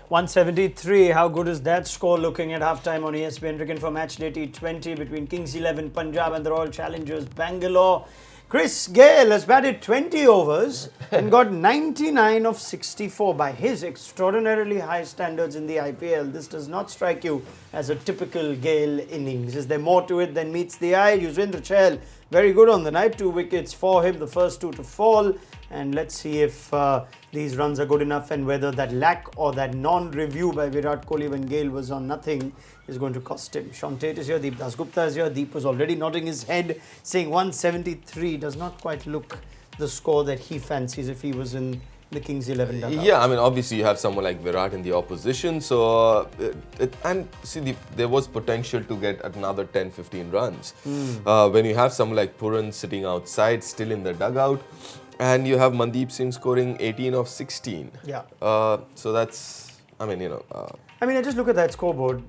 173. How good is that score looking at halftime on ESPN Cricinfo Matchday T20 between Kings 11 Punjab and the Royal Challengers Bangalore? Chris Gayle has batted 20 overs and got 99 of 64 by his extraordinarily high standards in the IPL. This does not strike you as a typical Gayle innings. Is there more to it than meets the eye? Yuzvendra Chahal, very good on the night. 2 wickets for him, the first 2 to fall. And let's see if these runs are good enough and whether that lack or that non-review by Virat Kohli when Gayle was on nothing is going to cost him. Sean Tate is here, Deep Dasgupta is here. Deep was already nodding his head, saying 173 does not quite look the score that he fancies if he was in the Kings 11 dugout. Yeah, I mean, obviously you have someone like Virat in the opposition, so there was potential to get another 10-15 runs. When you have someone like Puran sitting outside, still in the dugout, and you have Mandeep Singh scoring 18 of 16. Yeah. So that's, I mean, I just look at that scoreboard,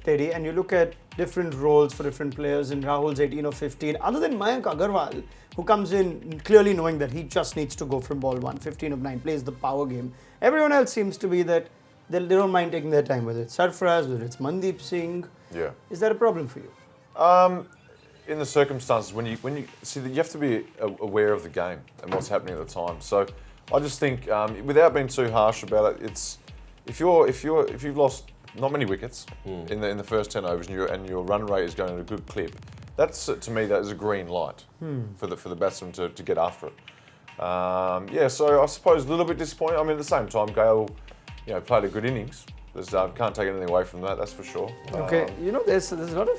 Teddy, and you look at different roles for different players in Rahul's 18 of 15. Other than Mayank Agarwal, who comes in clearly knowing that he just needs to go from ball 1, 15 of 9, plays the power game. Everyone else seems to be that they don't mind taking their time, whether it's Sarfaraz, whether it's Mandeep Singh. Yeah. Is that a problem for you? In the circumstances, when you see that you have to be aware of the game and what's happening at the time. So I just think, without being too harsh about it, it's if you've lost not many wickets in the first 10 overs and your run rate is going at a good clip, that's to me that is a green light for the batsman to get after it. So I suppose a little bit disappointing. I mean, at the same time, Gayle, played a good innings. Can't take anything away from that. That's for sure. Okay, there's a lot of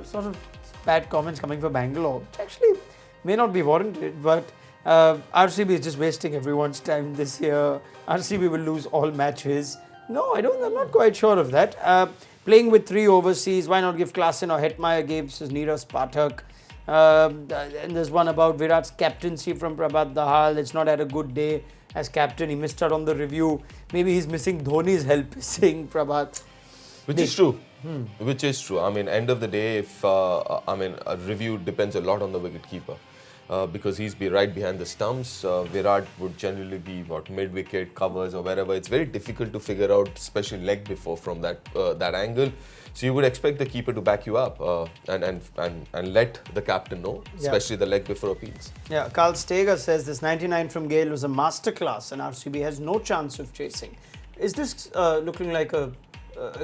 sort of bad comments coming for Bangalore, which actually may not be warranted, but RCB is just wasting everyone's time this year. RCB will lose all matches. No, I'm not quite sure of that. Playing with 3 overseas, why not give Klaasen or Hetmeyer games as Neeraj Pathak? And there's one about Virat's captaincy from Prabhat Dahal. It's not had a good day as captain. He missed out on the review. Maybe he's missing Dhoni's help, saying Prabhat. Which is true. Which is true. I mean, end of the day, if a review depends a lot on the wicketkeeper. Because he's right behind the stumps. Virat would generally be mid-wicket covers or wherever. It's very difficult to figure out, especially leg before from that angle. So you would expect the keeper to back you up and let the captain know, especially the leg before appeals. Yeah, Carl Steger says this 99 from Gayle was a masterclass and RCB has no chance of chasing. Is this looking like a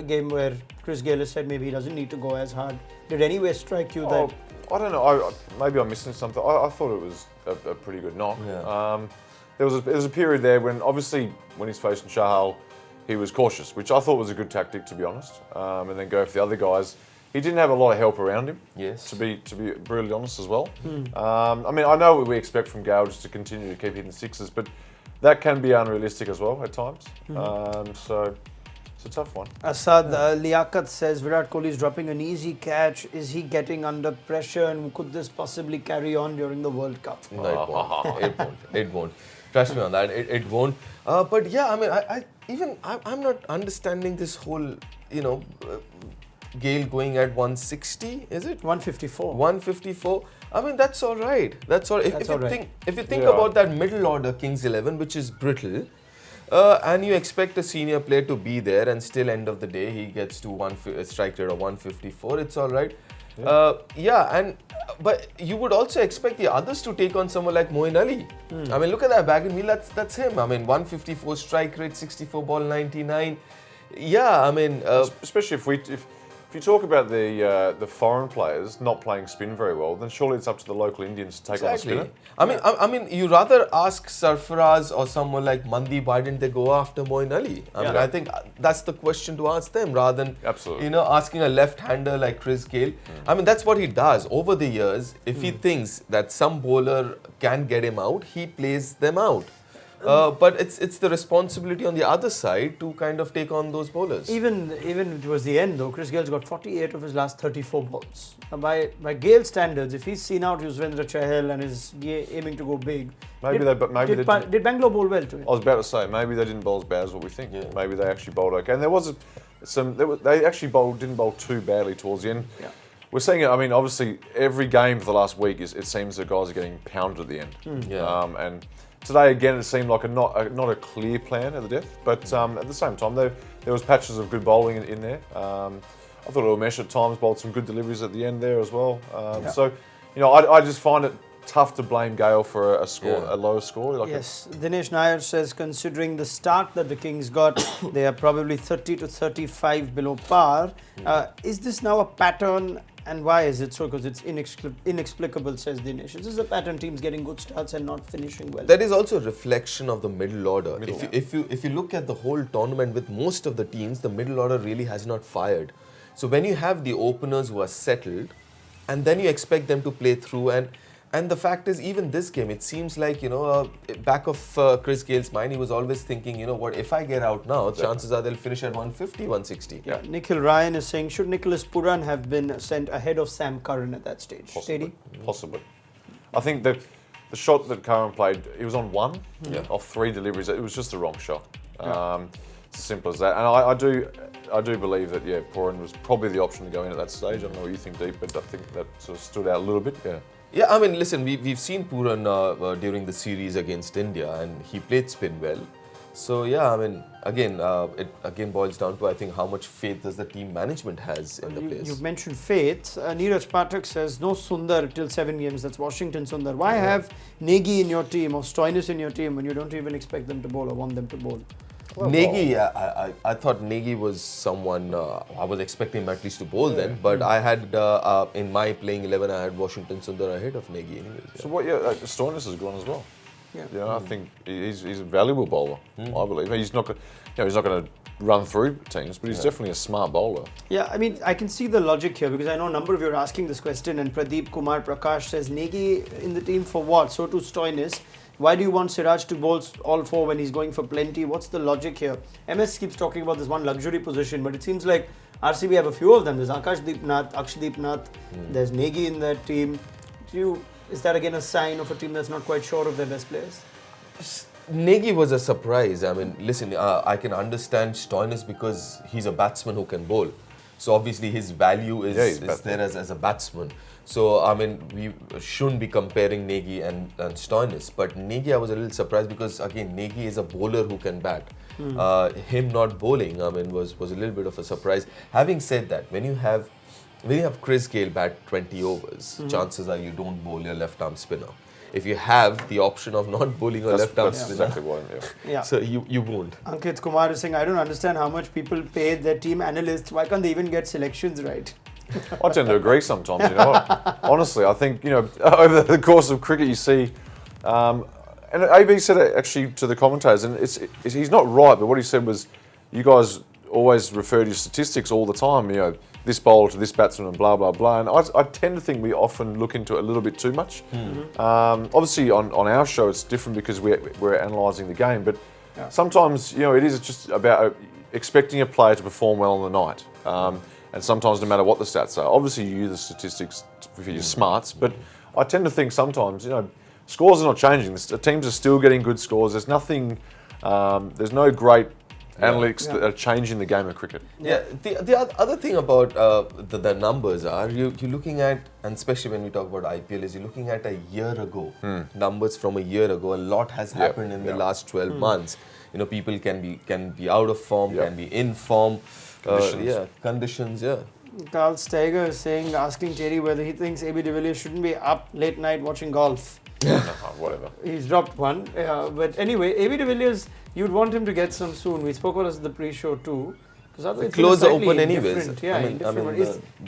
game where Chris Gayle has said maybe he doesn't need to go as hard? Did anyway strike you that? I don't know. Maybe I'm missing something. I thought it was a pretty good knock. Yeah. There was a period there when obviously when he's facing Chahal, he was cautious, which I thought was a good tactic, to be honest. And then go for the other guys. He didn't have a lot of help around him. Yes. To be brutally honest as well. I know what we expect from Gayle just to continue to keep hitting sixes, but that can be unrealistic as well at times. So it's a tough one. Asad Liaquat says Virat Kohli is dropping an easy catch. Is he getting under pressure and could this possibly carry on during the World Cup? No, it won't. It won't. Trust me on that. It won't. But yeah, I'm not understanding this whole, Gayle going at 160, is it? 154. 154. That's all right. That's all. If you think about that middle order Kings 11, which is brittle, and you expect a senior player to be there, and still end of the day he gets to strike rate of 154. It's all right. But you would also expect the others to take on someone like Moeen Ali. Look at that bag and wheel. That's him. 154 strike rate, 64 ball 99. Yeah, especially if you talk about the foreign players not playing spin very well, then surely it's up to the local Indians to take on a spinner. You rather ask Sarfaraz or someone like Mandeep, why didn't they go after Moeen Ali? I think that's the question to ask them rather than asking a left-hander like Chris Gayle. That's what he does. Over the years, if he thinks that some bowler can get him out, he plays them out. But it's the responsibility on the other side to kind of take on those bowlers. Even towards the end though, Chris Gayle's got 48 of his last 34 balls. By Gayle standards, if he's seen out Yuzvendra Chahal and is aiming to go big, did Bangalore bowl well to him? I was about to say maybe they didn't bowl as bad as what we think. Yeah. Maybe they actually bowled okay, and there was they actually didn't bowl too badly towards the end. Yeah. we're seeing it. I mean, obviously, every game for the last week it seems the guys are getting pounded at the end. And today again, it seemed like not a clear plan at the death, but at the same time, there was patches of good bowling in there. I thought Umesh at times bowled some good deliveries at the end there as well. So, I just find it tough to blame Gayle for a lower score. Yes, Dinesh Nair says, considering the start that the Kings got, they are probably 30 to 35 below par. Is this now a pattern, and why is it so? Because it's inexplicable, says Dinesh. Is this a pattern, teams getting good starts and not finishing well? That is also a reflection of the middle order. If you look at the whole tournament with most of the teams, the middle order really has not fired. So when you have the openers who are settled, and then you expect them to play through, and the fact is, even this game, it seems like, back of Chris Gayle's mind, he was always thinking, what, if I get out now, chances are they'll finish at 150, 160. Yeah, Nikhil Ryan is saying, should Nicholas Puran have been sent ahead of Sam Curran at that stage? Possibly. I think the shot that Curran played, he was on one of 3 deliveries. It was just the wrong shot. It's as simple as that. And I do believe that, Puran was probably the option to go in at that stage. I don't know what you think, Deep, but I think that sort of stood out a little bit. Yeah, I mean, listen, we've seen Puran during the series against India, and he played spin well. So, I mean, again, it again boils down to, I think, how much faith does the team management has in the players. You've mentioned faith. Neeraj Pathak says, no Sundar till 7 games. That's Washington Sundar. Why have Negi in your team or Stoinis in your team when you don't even expect them to bowl or want them to bowl? Negi, I thought Negi was someone, I was expecting him at least to bowl then, but I had, in my playing 11, I had Washington Sundar ahead of Negi anyways. So Stoinis has gone as well. I think he's a valuable bowler, I believe. He's not going to run through teams, but he's definitely a smart bowler. Yeah, I mean, I can see the logic here because I know a number of you are asking this question, and Pradeep Kumar Prakash says, Negi in the team for what? So too Stoinis. Why do you want Siraj to bowl all 4 when he's going for plenty? What's the logic here? MS keeps talking about this one luxury position, but it seems like RCB have a few of them. There's Akashdeep Nath, Akshdeep Nath, there's Negi in that team. Is that again a sign of a team that's not quite sure of their best players? Negi was a surprise. I mean, listen, I can understand Stoinis because he's a batsman who can bowl. So obviously his value is there as a batsman. So, I mean, we shouldn't be comparing Negi and Stoinis. But Negi, I was a little surprised because, again, Negi is a bowler who can bat. Him not bowling, I mean, was a little bit of a surprise. Having said that, when you have Chris Gayle bat 20 overs, chances are you don't bowl your left-arm spinner. If you have the option of not bowling a left-arm spinner, exactly what so you won't. Ankit Kumar is saying, I don't understand how much people pay their team analysts. Why can't they even get selections right? I tend to agree sometimes, Honestly, I think, over the course of cricket you see, and AB said it actually to the commentators, and he's not right, but what he said was, you guys always refer to statistics all the time, this bowler to this batsman and blah, blah, blah. And I tend to think we often look into it a little bit too much. Obviously, on our show, it's different because we're analysing the game, but sometimes, it is just about expecting a player to perform well on the night. And sometimes, no matter what the stats are, obviously you use the statistics for your smarts, but I tend to think sometimes, scores are not changing. The teams are still getting good scores. There's nothing, there's no great analytics that are changing the game of cricket. Yeah, the other thing about the numbers are, you're looking at, and especially when we talk about IPL, is you're looking at a year ago, numbers from a year ago. A lot has happened in the last 12 months. People can be out of form, can be in form. Conditions. Carl Steiger is asking Terry whether he thinks AB de Villiers shouldn't be up late night watching golf. Whatever. He's dropped one. But anyway, AB de Villiers, you'd want him to get some soon. We spoke about this at the pre-show too. Because otherwise the clothes are open anyways.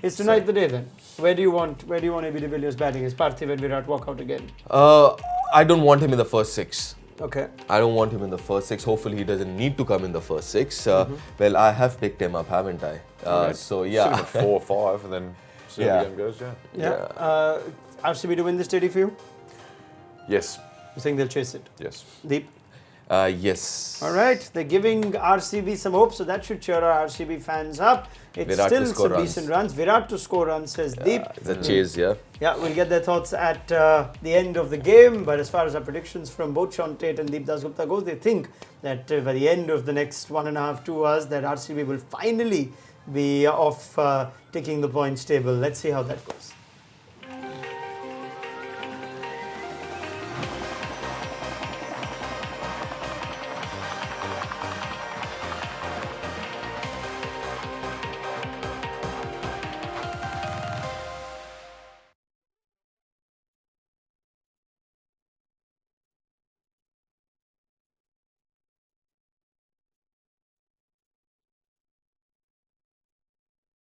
Is tonight the day then? Where do you want AB de Villiers batting? Is Parthiv and Virat walk out again? I don't want him in the first 6. Okay. I don't want him in the first 6. Hopefully he doesn't need to come in the first 6. Well, I have picked him up, haven't I? So yeah. 4 or 5 and then see how the game goes, RCB to win this steady for you? Yes. You think they'll chase it? Yes. Deep? Yes. All right. They're giving RCB some hope, so that should cheer our RCB fans up. It's Virat still some decent runs. Virat to score runs, says Deep. It's a chase, Yeah, we'll get their thoughts at the end of the game. But as far as our predictions from both Sean Tate and Deep Dasgupta goes, they think that by the end of the next 1.5 to 2 hours, that RCB will finally be off ticking the points table. Let's see how that goes.